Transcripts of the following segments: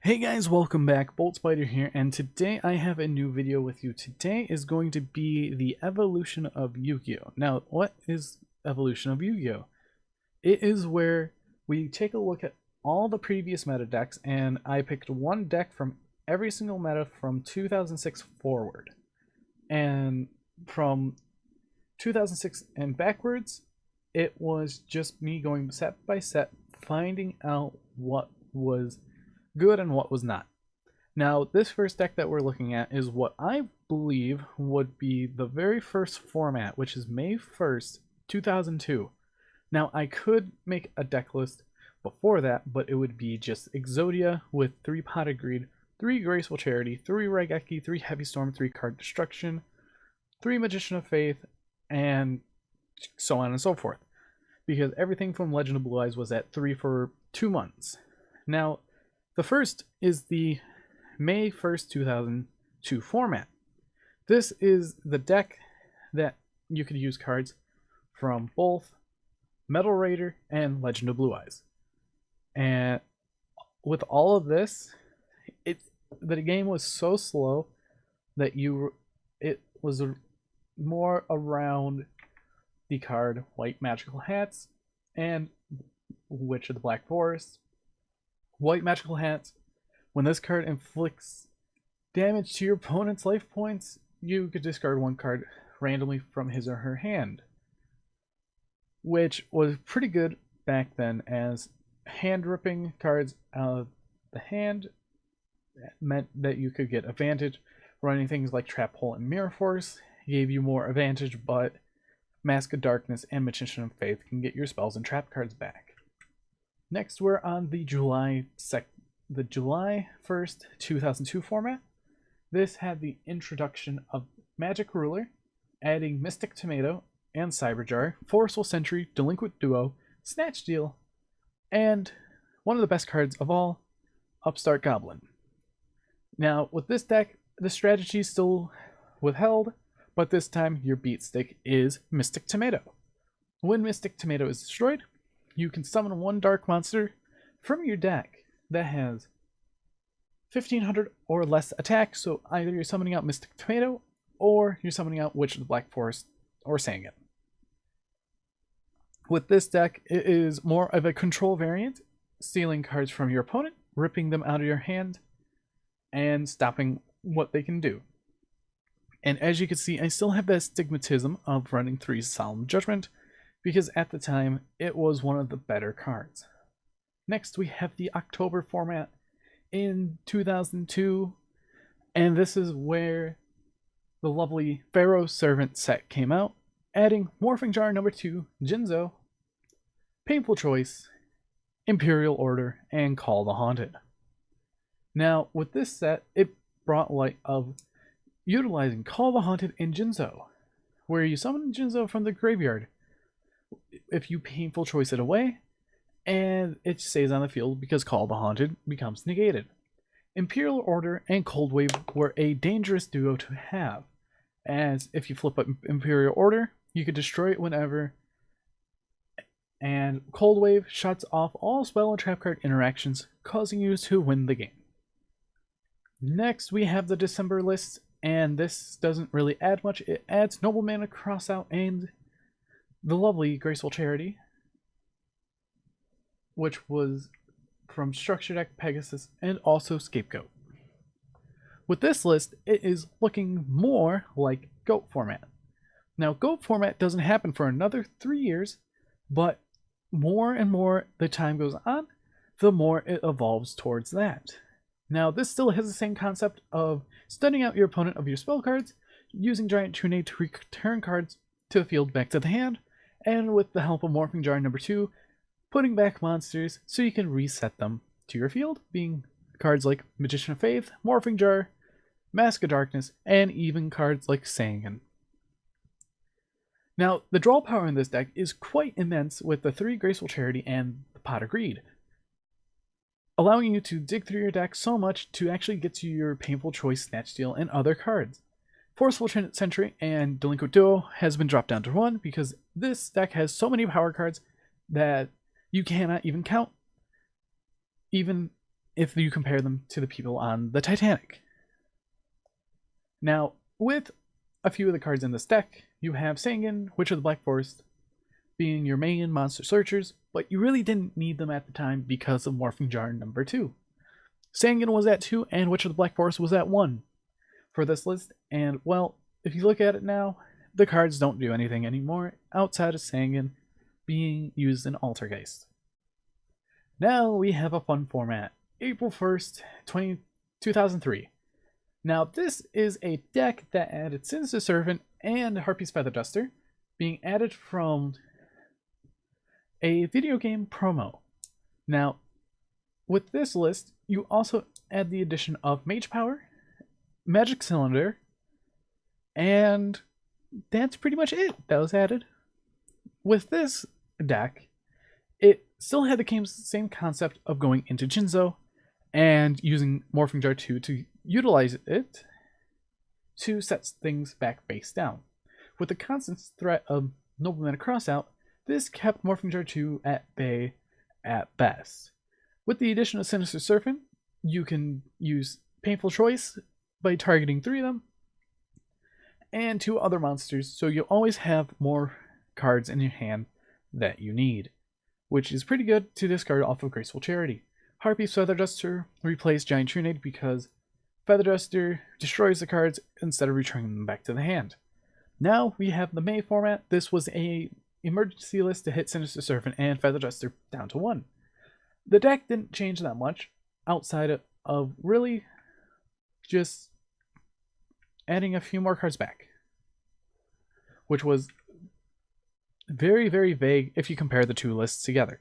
Hey guys, welcome back. Bolt Spider here, and today I have a new video with you. Today is going to be the evolution of Yu-Gi-Oh! Now, what is evolution of Yu-Gi-Oh? It is where we take a look at all the previous meta decks, and I picked one deck from every single meta from 2006 forward. And from 2006 and backwards, it was just me going set by set, finding out what was good and what was not. Now, this first deck that we're looking at is what I believe would be the very first format, which is May 1st, 2002. Now, I could make a deck list before that, but it would be just Exodia with 3 Pot of Greed, 3 Graceful Charity, 3 Raigeki, 3 Heavy Storm, 3 Card Destruction, 3 Magician of Faith, and so on and so forth. Because everything from Legend of Blue Eyes was at 3 for 2 months. Now, the first is the May 1st, 2002 format. This is the deck that you could use cards from both Metal Raider and Legend of Blue Eyes. And with all of this, the game was so slow that it was more around the card White Magical Hats and Witch of the Black Forest. White Magical Hats, when this card inflicts damage to your opponent's life points, you could discard one card randomly from his or her hand, which was pretty good back then, as hand ripping cards out of the hand meant that you could get advantage. Running things like Trap Hole and Mirror Force gave you more advantage, but Mask of Darkness and Magician of Faith can get your spells and trap cards back. Next, we're on the July 1st, 2002 format. This had the introduction of Magic Ruler, adding Mystic Tomato and Cyberjar, Forceful Sentry, Delinquent Duo, Snatch Deal, and one of the best cards of all, Upstart Goblin. Now, with this deck, the strategy is still withheld, but this time your beat stick is Mystic Tomato. When Mystic Tomato is destroyed, you can summon one dark monster from your deck that has 1500 or less attack, so either you're summoning out Mystic Tomato or you're summoning out Witch of the Black Forest or Sangan. With this deck, it is more of a control variant, stealing cards from your opponent, ripping them out of your hand, and stopping what they can do. And as you can see, I still have that stigmatism of running 3 Solemn Judgment, because at the time, it was one of the better cards. Next, we have the October format in 2002, and this is where the lovely Pharaoh Servant set came out, adding Morphing Jar number 2, Jinzo, Painful Choice, Imperial Order, and Call the Haunted. Now, with this set, it brought light of utilizing Call the Haunted and Jinzo, where you summon Jinzo from the graveyard. If you Painful Choice it away, and it stays on the field because Call the Haunted becomes negated. Imperial Order and Cold Wave were a dangerous duo to have, as if you flip up Imperial Order, you could destroy it whenever, and Cold Wave shuts off all spell and trap card interactions, causing you to win the game. Next, we have the December list, and this doesn't really add much. It adds Noble Mana Crossout and the lovely Graceful Charity, which was from Structure Deck, Pegasus, and also Scapegoat. With this list, it is looking more like GOAT format. Now, GOAT format doesn't happen for another 3 years, but more and more the time goes on, the more it evolves towards that. Now, this still has the same concept of stunning out your opponent of your spell cards, using Giant Tune to return cards to the field back to the hand, and with the help of Morphing Jar number 2, putting back monsters so you can reset them to your field, being cards like Magician of Faith, Morphing Jar, Mask of Darkness, and even cards like Sangan. Now, the draw power in this deck is quite immense with the 3 Graceful Charity and the Pot of Greed, allowing you to dig through your deck so much to actually get to your Painful Choice, Snatch Steal, and other cards. Forceful Sentry and Delinquent Duo has been dropped down to 1 because this deck has so many power cards that you cannot even count. Even if you compare them to the people on the Titanic. Now, with a few of the cards in this deck, you have Sangan, Witch of the Black Forest, being your main monster searchers, but you really didn't need them at the time because of Morphing Jar number 2. Sangan was at 2 and Witch of the Black Forest was at 1 for this list, and well, if you look at it now, the cards don't do anything anymore outside of Sangan being used in Altergeist. Now we have a fun format. April 1st, 2003. Now this is a deck that added Sinister Servant and Harpy's Feather Duster, being added from a video game promo. Now, with this list, you also add the addition of Mage Power, Magic Cylinder, and that's pretty much it that was added. With this deck, it still had the same concept of going into Jinzo and using Morphing Jar 2 to utilize it to set things back face down. With the constant threat of Nobleman Crossout, this kept Morphing Jar 2 at bay at best. With the addition of Sinister Serpent, you can use Painful Choice by targeting 3 of them and 2 other monsters, so you always have more cards in your hand that you need, which is pretty good to discard off of Graceful Charity. Harpy's Feather Duster replaced Giant Trunade because Feather Duster destroys the cards instead of returning them back to the hand. Now we have the May format. This was a emergency list to hit Sinister Serpent and Feather Duster down to 1. The deck didn't change that much outside of really just adding a few more cards back, which was very, very vague if you compare the 2 lists together.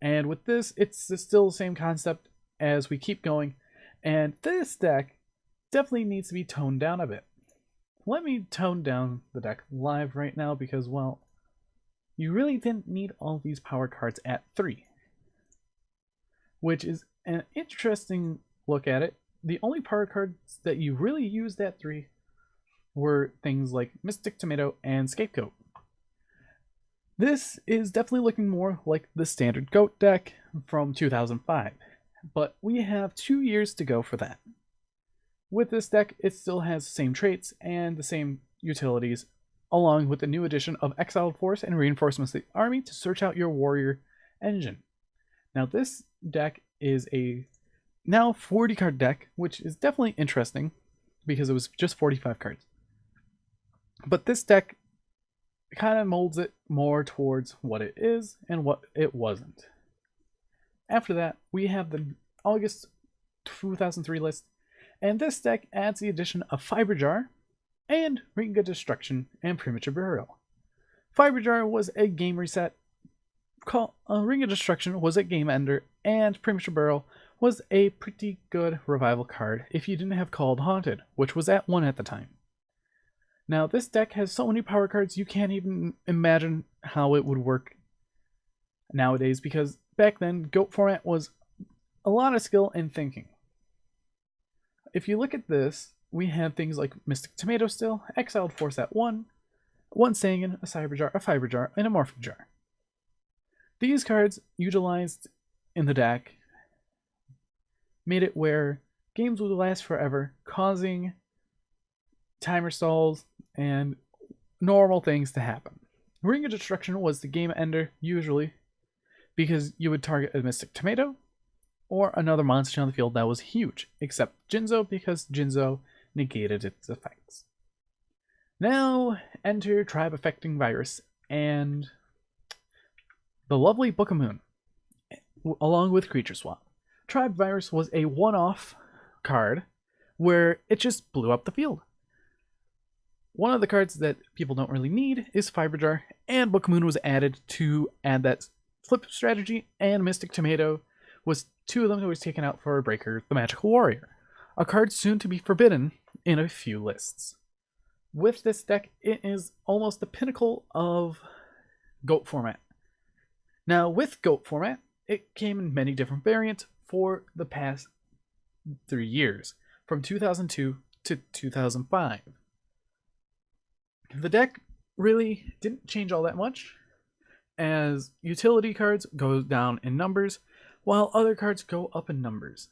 And with this, it's still the same concept as we keep going, and this deck definitely needs to be toned down a bit. Let me tone down the deck live right now because, well, you really didn't need all these power cards at 3. Which is an interesting look at it. The only power cards that you really used at 3 were things like Mystic Tomato and Scapegoat. This is definitely looking more like the standard Goat deck from 2005, but we have 2 years to go for that. With this deck, it still has the same traits and the same utilities, along with the new addition of Exiled Force and Reinforcements of the Army to search out your warrior engine. Now this deck is a now 40 card deck, which is definitely interesting because it was just 45 cards. But this deck kind of molds it more towards what it is and what it wasn't. After that, we have the August 2003 list, and this deck adds the addition of Fiber Jar and Ring of Destruction and Premature Burial. Fiber Jar was a game reset, Ring of Destruction was a game ender, and Premature Burial was a pretty good revival card if you didn't have Called Haunted, which was at 1 at the time. Now this deck has so many power cards you can't even imagine how it would work nowadays, because back then Goat format was a lot of skill and thinking. If you look at this, we have things like Mystic Tomato still, Exiled Force at 1 Sangan, a Cyber Jar, a Fiber Jar, and a Morphing Jar. These cards utilized in the deck made it where games would last forever, causing timer stalls and normal things to happen. Ring of Destruction was the game ender usually because you would target a Mystic Tomato or another monster on the field that was huge, except Jinzo because Jinzo negated its effects. Now enter Tribe Affecting Virus and the lovely Book of Moon, along with Creature Swap. Tribe Virus was a one-off card where it just blew up the field. One of the cards that people don't really need is Fiber Jar, and Book of Moon was added to add that flip strategy, and Mystic Tomato was 2 of them that was taken out for Breaker the Magical Warrior, a card soon to be forbidden in a few lists. With this deck, it is almost the pinnacle of Goat format. Now with Goat format, it came in many different variants for the past 3 years, from 2002 to 2005. The deck really didn't change all that much, as utility cards go down in numbers, while other cards go up in numbers.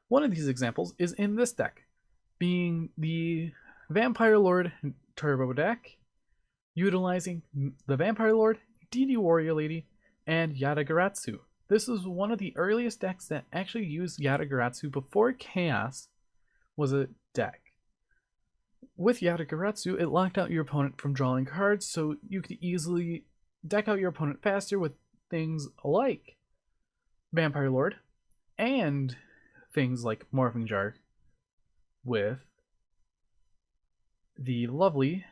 One of these examples is in this deck, being the Vampire Lord Turbo deck, utilizing the Vampire Lord, DD Warrior Lady, and Yatagarasu. This is one of the earliest decks that actually used Yatagarasu before Chaos was a deck. With Yatagarasu, it locked out your opponent from drawing cards, so you could easily deck out your opponent faster with things like Vampire Lord and things like Morphing Jar with the lovely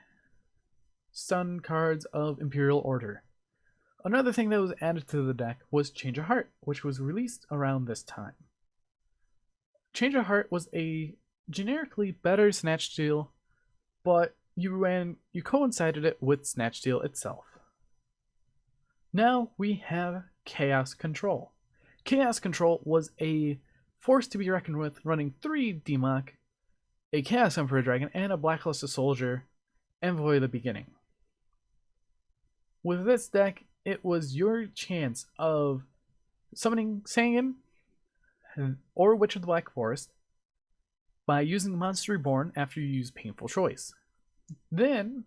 Sun cards of Imperial Order. Another thing that was added to the deck was Change of Heart, which was released around this time. Change of Heart was a generically better Snatch Steal, but you coincided it with Snatch Steal itself. Now we have Chaos Control. Chaos Control was a force to be reckoned with, running 3 Demok, a Chaos Emperor Dragon, and a Blacklusted Soldier, Envoy of the Beginning. With this deck, it was your chance of summoning Sangan or Witch of the Black Forest by using Monster Reborn after you use Painful Choice. Then,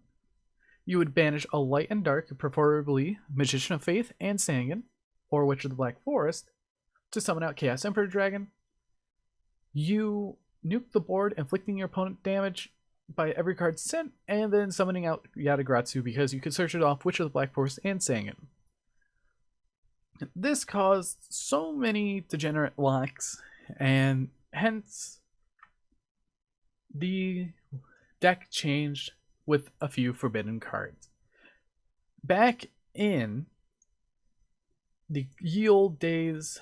you would banish a Light and Dark, preferably Magician of Faith and Sangan, or Witch of the Black Forest, to summon out Chaos Emperor Dragon. You nuke the board, inflicting your opponent damage by every card sent, and then summoning out Yatagarasu because you could search it off Witch of the Black Forest and Sangan. This caused so many degenerate locks, and hence the deck changed with a few forbidden cards. Back in the ye old days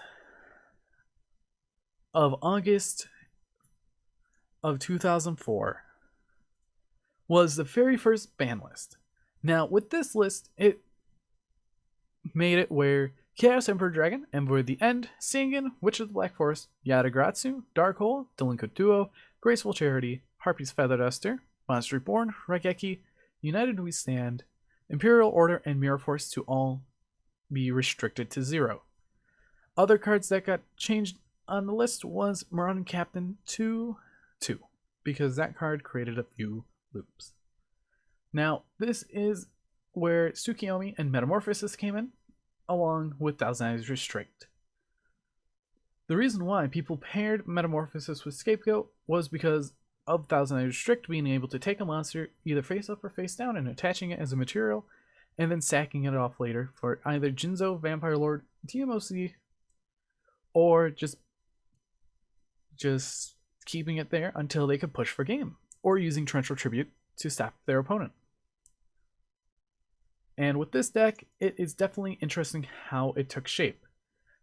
of August of 2004 was the very first ban list. Now, with this list, it made it where Chaos Emperor Dragon, Envoy of the End, Sangan, Witch of the Black Forest, Yatagarasu, Darkhole, Delinquent Duo, Graceful Charity, Harpy's Feather Duster, Monster Reborn, Raigeki, United We Stand, Imperial Order, and Mirror Force to all be restricted to 0. Other cards that got changed on the list was Marauding Captain 2, because that card created a few loops. Now, this is where Tsukiyomi and Metamorphosis came in, along with Thousand Eyes Restrict. The reason why people paired Metamorphosis with Scapegoat was because of Thousand Eyes Restrict being able to take a monster either face up or face down and attaching it as a material, and then sacking it off later for either Jinzo, Vampire Lord, DMOC, or just keeping it there until they could push for game, or using Torrential Tribute to stop their opponent. And with this deck, it is definitely interesting how it took shape.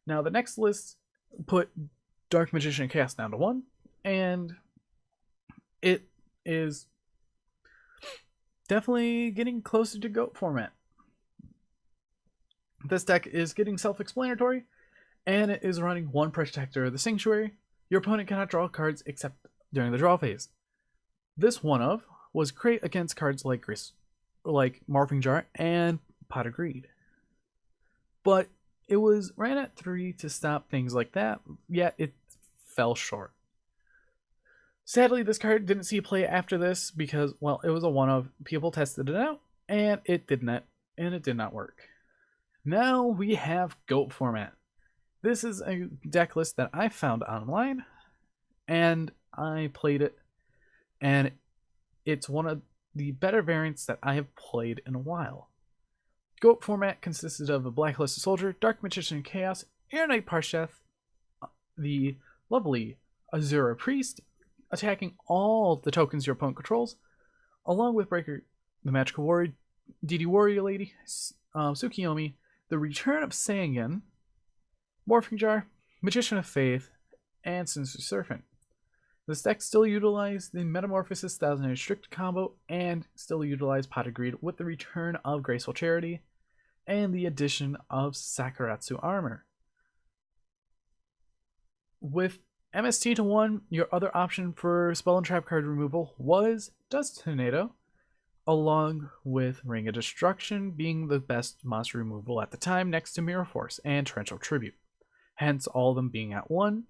Now, the next list put Dark Magician and Chaos down to 1, and it is definitely getting closer to GOAT format. This deck is getting self-explanatory, and it is running 1 Protector of the Sanctuary. Your opponent cannot draw cards except during the draw phase. This one-of was great against cards like Morphing Jar and Pot of Greed. But it was ran at 3 to stop things like that, yet it fell short. Sadly, this card didn't see play after this because, well, it was a one-of. People tested it out, and it did not work. Now we have GOAT format. This is a deck list that I found online, and I played it, and it's one of the better variants that I have played in a while. GOAT format consisted of a Blacklusted Soldier, Dark Magician and Chaos, Air Knight Parsheth, the lovely Azura Priest, attacking all the tokens your opponent controls, along with Breaker, the Magical Warrior, DD Warrior Lady, Tsukiyomi, the Return of Sangan, Morphing Jar, Magician of Faith, and Sinister Serpent. This deck still utilized the Metamorphosis Thousand Eyes Restrict combo and still utilized Pot of Greed with the return of Graceful Charity and the addition of Sakuratsu Armor. With MST to 1, your other option for spell and trap card removal was Dust Tornado, along with Ring of Destruction being the best monster removal at the time next to Mirror Force and Torrential Tribute. hence all of them being at 1.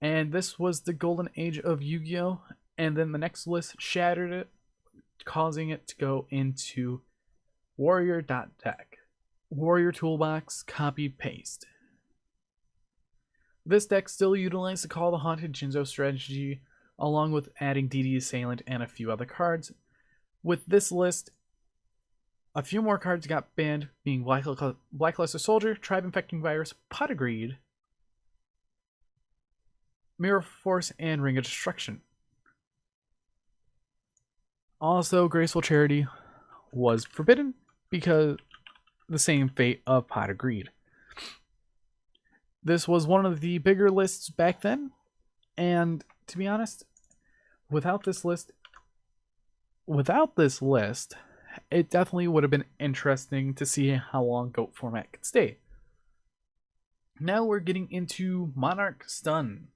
And this was the golden age of Yu-Gi-Oh! And then the next list shattered it, causing it to go into warrior.deck. Warrior toolbox, copy, paste. This deck still utilized the Call the Haunted Jinzo strategy, along with adding DD Assailant and a few other cards. With this list, a few more cards got banned, being Blackluster Soldier, Tribe Infecting Virus, Pot of Greed, Mirror Force, and Ring of Destruction. Also, Graceful Charity was forbidden because the same fate of Pot of Greed. This was one of the bigger lists back then, and to be honest, without this list, it definitely would have been interesting to see how long GOAT format could stay. Now we're getting into Monarch Stun.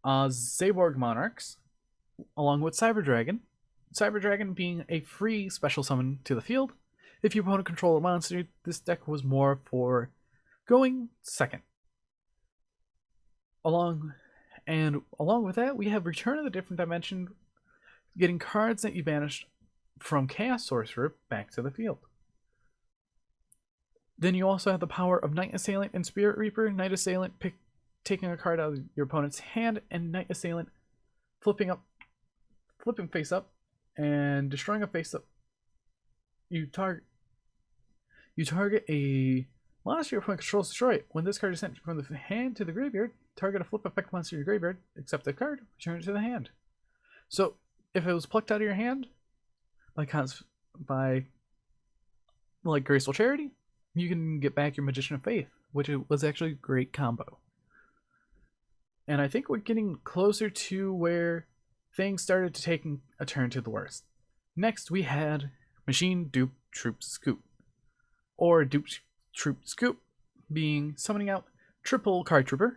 Zaborg Monarchs, along with Cyber Dragon. Cyber Dragon being a free special summon to the field. If your opponent controls a monster, this deck was more for going second. Along with that, we have Return of the Different Dimension, getting cards that you banished from Chaos Sorcerer back to the field. Then you also have the power of Night Assailant and Spirit Reaper. Night Assailant taking a card out of your opponent's hand, and Night Assailant flipping face up and destroying a face up. You target a monster your opponent controls, destroy it. When this card is sent from the hand to the graveyard, target a flip effect monster in your graveyard, except the card, return it to the hand. So if it was plucked out of your hand, like Graceful Charity, you can get back your Magician of Faith, which was actually a great combo. And I think we're getting closer to where things started to take a turn to the worst. Next, we had Machine Dupe Troop Scoop, or Dupe Troop Scoop, being summoning out triple Card Trooper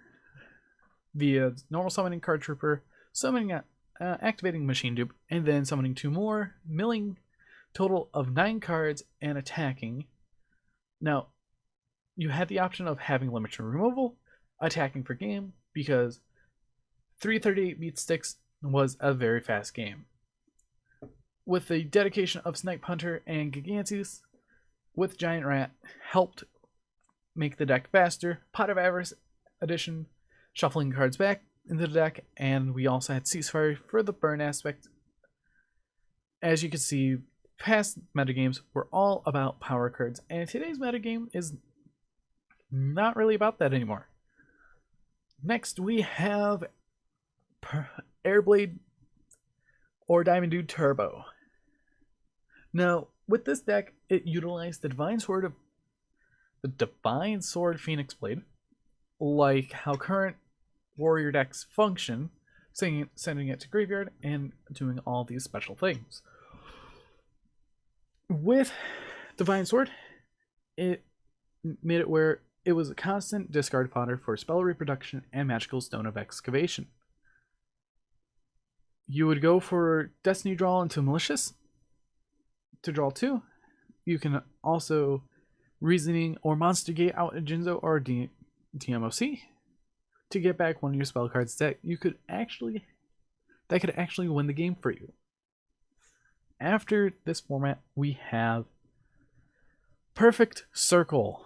via normal summoning Card Trooper, activating Machine Dupe, and then summoning 2 more, milling total of 9 cards and attacking. Now, you had the option of having limited removal, attacking for game, because 338 beat Sticks was a very fast game. With the dedication of Snipe Hunter and Gigantes, with Giant Rat, helped make the deck faster. Pot of Avarice Edition, shuffling cards back into the deck, and we also had Ceasefire for the burn aspect. As you can see, past metagames were all about power cards, and today's metagame is not really about that anymore. Next, we have Airblade or Diamond Dude Turbo. Now, with this deck, it utilized the Divine Sword Phoenix Blade, like how current warrior decks function, sending it to graveyard and doing all these special things. With Divine Sword, it made it where it was a constant discard fodder for Spell Reproduction and Magical Stone of Excavation. You would go for Destiny Draw into Malicious to draw 2. You can also Reasoning or Monster Gate out a Jinzo or DMOC to get back one of your spell cards that could actually win the game for you. After this format, we have Perfect Circle.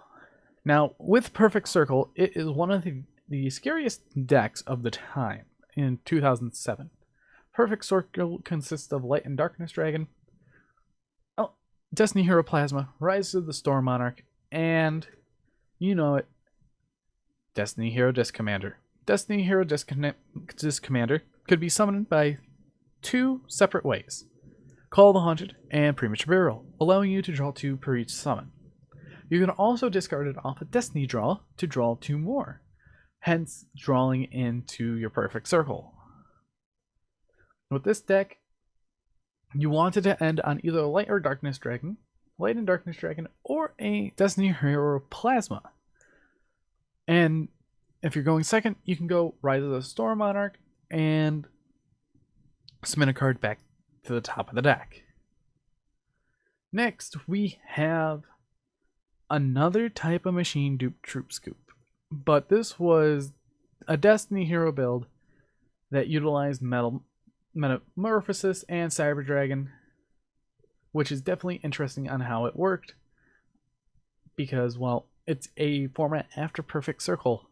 Now, with Perfect Circle, it is one of the scariest decks of the time in 2007. Perfect Circle consists of Light and Darkness Dragon, Destiny Hero Plasma, Rise of the Storm Monarch, and, you know it, Destiny Hero Disc Commander. Destiny Hero Disc Commander could be summoned by 2 separate ways: Call the Haunted and Premature Burial, allowing you to draw 2 per each summon. You can also discard it off a Destiny Draw to draw 2 more, hence drawing into your Perfect Circle. With this deck, you wanted to end on either a Light and Darkness Dragon, or a Destiny Hero Plasma. And if you're going second, you can go Rise of the Storm Monarch and submit a card back to the top of the deck. Next, we have another type of Machine Dupe Troop Scoop, but this was a Destiny hero build that utilized Metamorphosis and Cyber Dragon, which is definitely interesting on how it worked, because, well, it's a format after Perfect Circle,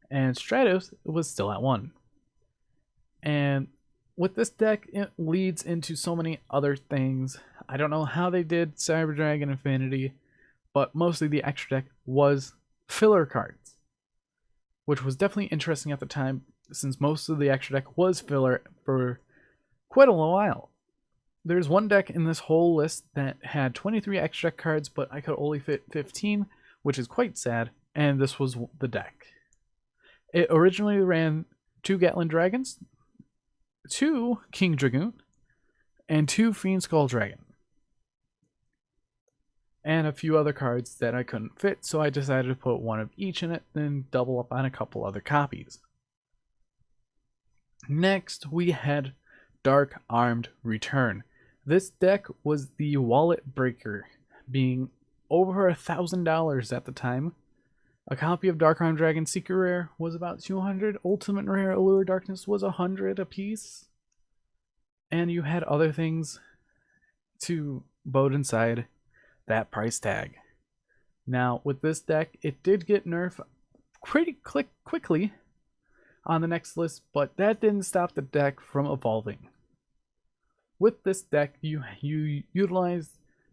and Stratos was still at 1. And with this deck, it leads into so many other things. I don't know how they did Cyber Dragon Infinity, but mostly the extra deck was filler cards, which was definitely interesting at the time, since most of the extra deck was filler for quite a while. There's one deck in this whole list that had 23 extra deck cards, but I could only fit 15, which is quite sad, and this was the deck. It originally ran 2 Gatling Dragons, 2 King Dragoon, and 2 Fiend Skull Dragon, and a few other cards that I couldn't fit, so I decided to put one of each in it, then double up on a couple other copies. Next, we had Dark Armed Return. This deck was the wallet breaker, being over $1,000 at the time. A copy of Dark Armed Dragon Secret Rare was about 200. Ultimate Rare Allure Darkness was 100 a piece. And you had other things to boat inside that price tag. Now, with this deck, it did get nerfed pretty quickly on the next list, but that didn't stop the deck from evolving. With this deck, you utilize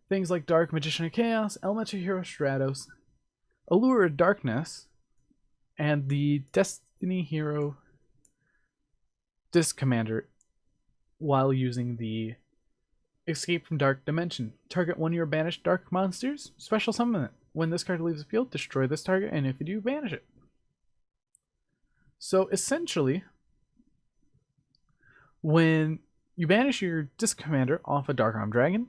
things like Dark Magician of Chaos, Elemental Hero Stratos, Allure of Darkness, and the Destiny Hero Disc Commander, while using the Escape from Dark Dimension. Target one of your banished dark monsters, special summon it. When this card leaves the field, destroy this target, and if you do, banish it. So essentially, when you banish your Disc Commander off a Dark Armed Dragon,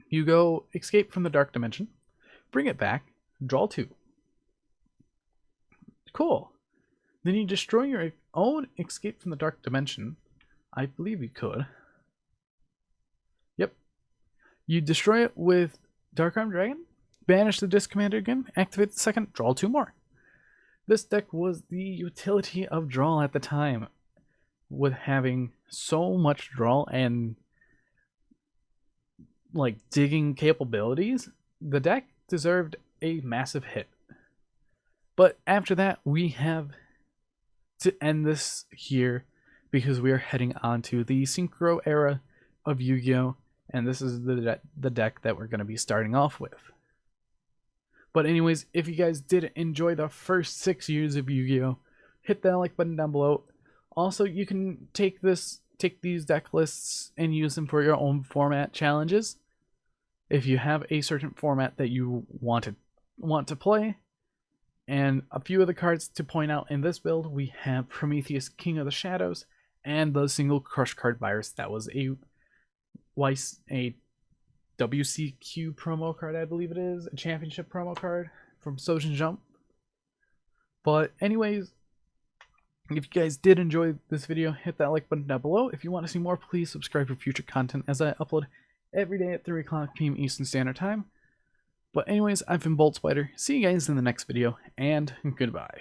you go Escape from the Dark Dimension, bring it back, draw 2. Cool. Then you destroy your own Escape from the Dark Dimension. I believe you could. Yep. You destroy it with Dark Armed Dragon, banish the Disc Commander again, activate the second, draw 2 more. This deck was the utility of draw at the time, with having so much draw and like digging capabilities. The deck deserved a massive hit. But after that, we have to end this here, because we are heading on to the Synchro era of Yu-Gi-Oh! And this is the deck that we're going to be starting off with. But anyways, if you guys did enjoy the first 6 years of Yu-Gi-Oh!, hit that like button down below. Also, you can take these deck lists and use them for your own format challenges. If you have a certain format that you want to play. And a few of the cards to point out in this build, we have Prometheus, King of the Shadows, and the single Crush Card Virus. That was a WCQ promo card, I believe it is, a championship promo card from Sojin Jump. But anyways, if you guys did enjoy this video, hit that like button down below. If you want to see more, please subscribe for future content, as I upload every day at 3 o'clock p.m. Eastern Standard Time. But anyways, I've been Bolt Spider. See you guys in the next video, and goodbye.